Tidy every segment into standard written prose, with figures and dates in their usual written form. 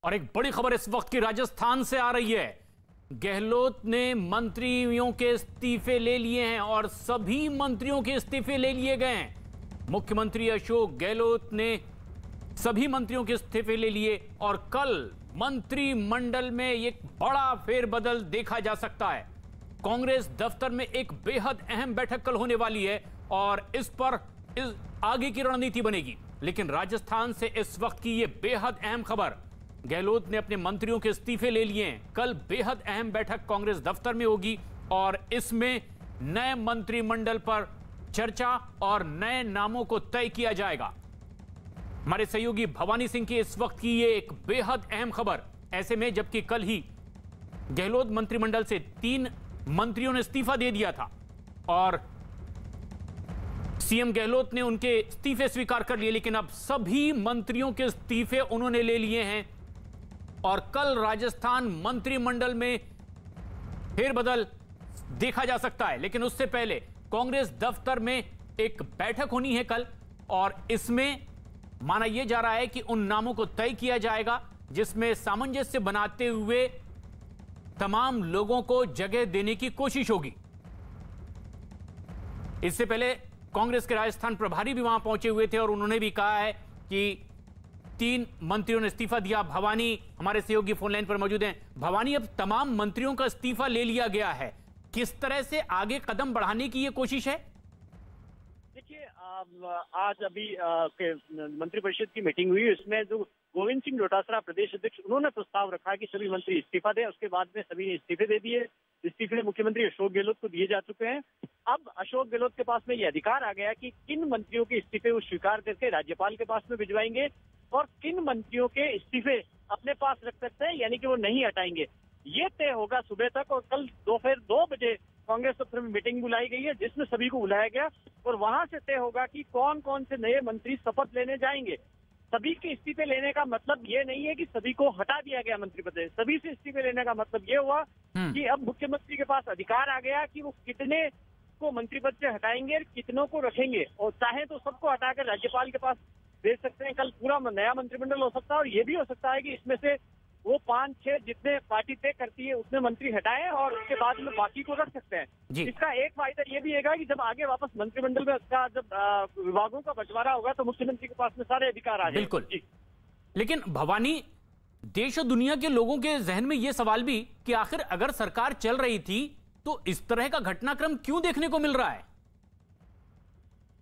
और एक बड़ी खबर इस वक्त की राजस्थान से आ रही है। गहलोत ने मंत्रियों के इस्तीफे ले लिए हैं और सभी मंत्रियों के इस्तीफे ले लिए गए हैं। मुख्यमंत्री अशोक गहलोत ने सभी मंत्रियों के इस्तीफे ले लिए और कल मंत्रिमंडल में एक बड़ा फेरबदल देखा जा सकता है। कांग्रेस दफ्तर में एक बेहद अहम बैठक कल होने वाली है और इस पर आगे की रणनीति बनेगी। लेकिन राजस्थान से इस वक्त की यह बेहद अहम खबर, गहलोत ने अपने मंत्रियों के इस्तीफे ले लिए हैं। कल बेहद अहम बैठक कांग्रेस दफ्तर में होगी और इसमें नए मंत्रिमंडल पर चर्चा और नए नामों को तय किया जाएगा। हमारे सहयोगी भवानी सिंह की इस वक्त की ये एक बेहद अहम खबर। ऐसे में जबकि कल ही गहलोत मंत्रिमंडल से 3 मंत्रियों ने इस्तीफा दे दिया था और सीएम गहलोत ने उनके इस्तीफे स्वीकार कर लिए, लेकिन अब सभी मंत्रियों के इस्तीफे उन्होंने ले लिए हैं और कल राजस्थान मंत्रिमंडल में फेरबदल देखा जा सकता है। लेकिन उससे पहले कांग्रेस दफ्तर में एक बैठक होनी है कल और इसमें माना यह जा रहा है कि उन नामों को तय किया जाएगा जिसमें सामंजस्य बनाते हुए तमाम लोगों को जगह देने की कोशिश होगी। इससे पहले कांग्रेस के राजस्थान प्रभारी भी वहां पहुंचे हुए थे और उन्होंने भी कहा है कि 3 मंत्रियों ने इस्तीफा दिया। भवानी हमारे सहयोगी फोन लाइन पर मौजूद हैं। भवानी, अब तमाम मंत्रियों का इस्तीफा ले लिया गया है, किस तरह से आगे कदम बढ़ाने की यह कोशिश है? देखिए, आज अभी मंत्रिपरिषद की मीटिंग हुई, इसमें जो गोविंद सिंह डोटासरा प्रदेश अध्यक्ष, उन्होंने प्रस्ताव रखा कि सभी मंत्री इस्तीफा दें। उसके बाद में सभी ने इस्तीफे दे दिए। इस्तीफे मुख्यमंत्री अशोक गहलोत को दिए जा चुके हैं। अब अशोक गहलोत के पास में ये अधिकार आ गया कि किन मंत्रियों के इस्तीफे वो स्वीकार करके राज्यपाल के पास में भिजवाएंगे और किन मंत्रियों के इस्तीफे अपने पास रख सकते हैं, यानी कि वो नहीं हटाएंगे। ये तय होगा सुबह तक और कल दोपहर 2 बजे कांग्रेस दफ्तर में मीटिंग बुलाई गई है जिसमें सभी को बुलाया गया और वहां से तय होगा कि कौन कौन से नए मंत्री शपथ लेने जाएंगे। सभी के इस्तीफे लेने का मतलब ये नहीं है कि सभी को हटा दिया गया मंत्री पद से। सभी से इस्तीफे लेने का मतलब ये हुआ कि अब मुख्यमंत्री के पास अधिकार आ गया कि वो कितने को मंत्री पद से हटाएंगे और कितनों को रखेंगे और चाहे तो सबको हटाकर राज्यपाल के पास भेज सकते हैं। कल पूरा नया मंत्रिमंडल हो सकता है और ये भी हो सकता है कि इसमें से वो 5-6 जितने पार्टी तय करती है उसमें मंत्री हटाएं और उसके बाद में बाकी को रख सकते हैं। इसका एक फायदा ये भी है कि जब आगे वापस मंत्रिमंडल में उसका जब विभागों का बंटवारा होगा तो मुख्यमंत्री के पास में सारे अधिकार आ जाएंगे। बिल्कुल। लेकिन भवानी, देश और दुनिया के लोगों के जहन में यह सवाल भी कि आखिर अगर सरकार चल रही थी तो इस तरह का घटनाक्रम क्यों देखने को मिल रहा है?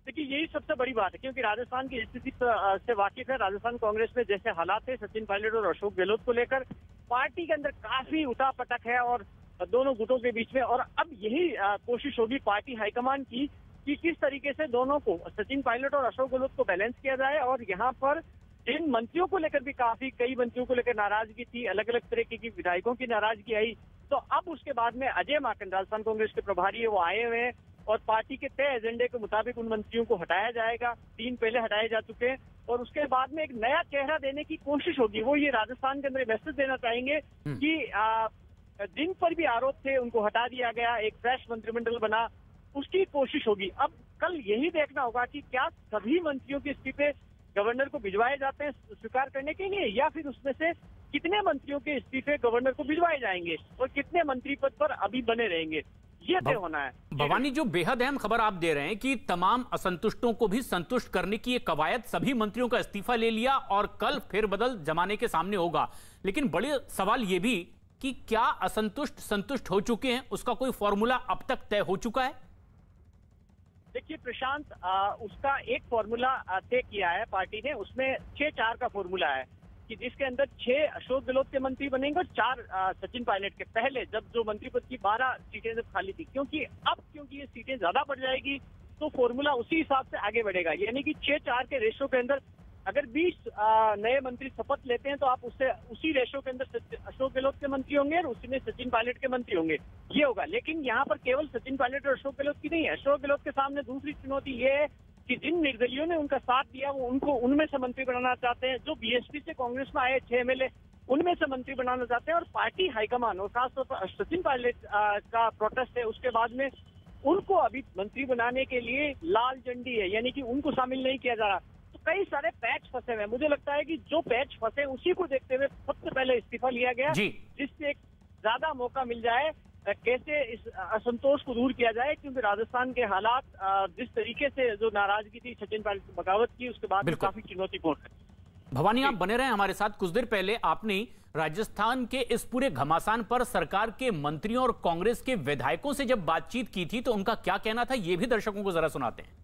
देखिए, यही सबसे बड़ी बात है क्योंकि राजस्थान की स्थिति से वाकिफ है। राजस्थान कांग्रेस में जैसे हालात थे सचिन पायलट और अशोक गहलोत को लेकर, पार्टी के अंदर काफी उठापटक है और दोनों गुटों के बीच में। और अब यही कोशिश होगी पार्टी हाईकमान की कि किस तरीके से दोनों को, सचिन पायलट और अशोक गहलोत को बैलेंस किया जाए। और यहाँ पर इन मंत्रियों को लेकर भी कई मंत्रियों को लेकर नाराजगी थी, अलग अलग तरीके की विधायकों की नाराजगी आई। तो अब उसके बाद में अजय माकन, राजस्थान कांग्रेस के प्रभारी है, वो आए हुए हैं और पार्टी के तय एजेंडे के मुताबिक उन मंत्रियों को हटाया जाएगा। 3 पहले हटाए जा चुके हैं और उसके बाद में एक नया चेहरा देने की कोशिश होगी। वो ये राजस्थान के अंदर मैसेज देना चाहेंगे कि जिन पर भी आरोप थे उनको हटा दिया गया, एक फ्रेश मंत्रिमंडल बना, उसकी कोशिश होगी। अब कल यही देखना होगा कि क्या सभी मंत्रियों के इस्तीफे गवर्नर को भिजवाए जाते हैं स्वीकार करने के लिए या फिर उसमें से कितने मंत्रियों के इस्तीफे गवर्नर को भिजवाए जाएंगे और कितने मंत्री पद पर अभी बने रहेंगे, ये तय होना है। भवानी, जो बेहद अहम खबर आप दे रहे हैं कि तमाम असंतुष्टों को भी संतुष्ट करने की एक कवायद, सभी मंत्रियों का इस्तीफा ले लिया और कल फेरबदल जमाने के सामने होगा। लेकिन बड़े सवाल ये भी कि क्या असंतुष्ट संतुष्ट हो चुके हैं, उसका कोई फॉर्मूला अब तक तय हो चुका है? देखिए प्रशांत, उसका एक फॉर्मूला तय किया है पार्टी ने, उसमें 6-4 का फॉर्मूला है कि जिसके अंदर 6 अशोक गहलोत के मंत्री बनेंगे और 4 सचिन पायलट के। पहले जब जो मंत्री पद की 12 सीटें जब खाली थी, क्योंकि ये सीटें ज्यादा बढ़ जाएगी तो फॉर्मूला उसी हिसाब से आगे बढ़ेगा। यानी कि 6-4 के रेशो के अंदर अगर 20 नए मंत्री शपथ लेते हैं तो आप उसी रेशो के अंदर अशोक गहलोत के मंत्री होंगे और उसी में सचिन पायलट के मंत्री होंगे, ये होगा। लेकिन यहाँ पर केवल सचिन पायलट और अशोक गहलोत की नहीं है। अशोक गहलोत के सामने दूसरी चुनौती ये है कि जिन निर्दलियों ने उनका साथ दिया वो उनको उनमें से मंत्री बनाना चाहते हैं। जो बीएसपी से कांग्रेस में आए 6 एमएलए, उनमें से मंत्री बनाना चाहते हैं। और पार्टी हाईकमान और खासतौर पर सचिन पायलट का प्रोटेस्ट है, उसके बाद में उनको अभी मंत्री बनाने के लिए लाल झंडी है, यानी कि उनको शामिल नहीं किया जा रहा। तो कई सारे पैच फंसे हुए हैं। मुझे लगता है कि जो पैच फंसे उसी को देखते हुए सबसे पहले इस्तीफा लिया गया, जिससे एक ज्यादा मौका मिल जाए कैसे इस असंतोष को दूर किया जाए, क्योंकि राजस्थान के हालात जिस तरीके से जो नाराजगी थी सचिन पायलट की बगावत की उसके बाद काफी चुनौतीपूर्ण है। भवानी, आप बने रहे हमारे साथ। कुछ देर पहले आपने राजस्थान के इस पूरे घमासान पर सरकार के मंत्रियों और कांग्रेस के विधायकों से जब बातचीत की थी तो उनका क्या कहना था, ये भी दर्शकों को जरा सुनाते हैं।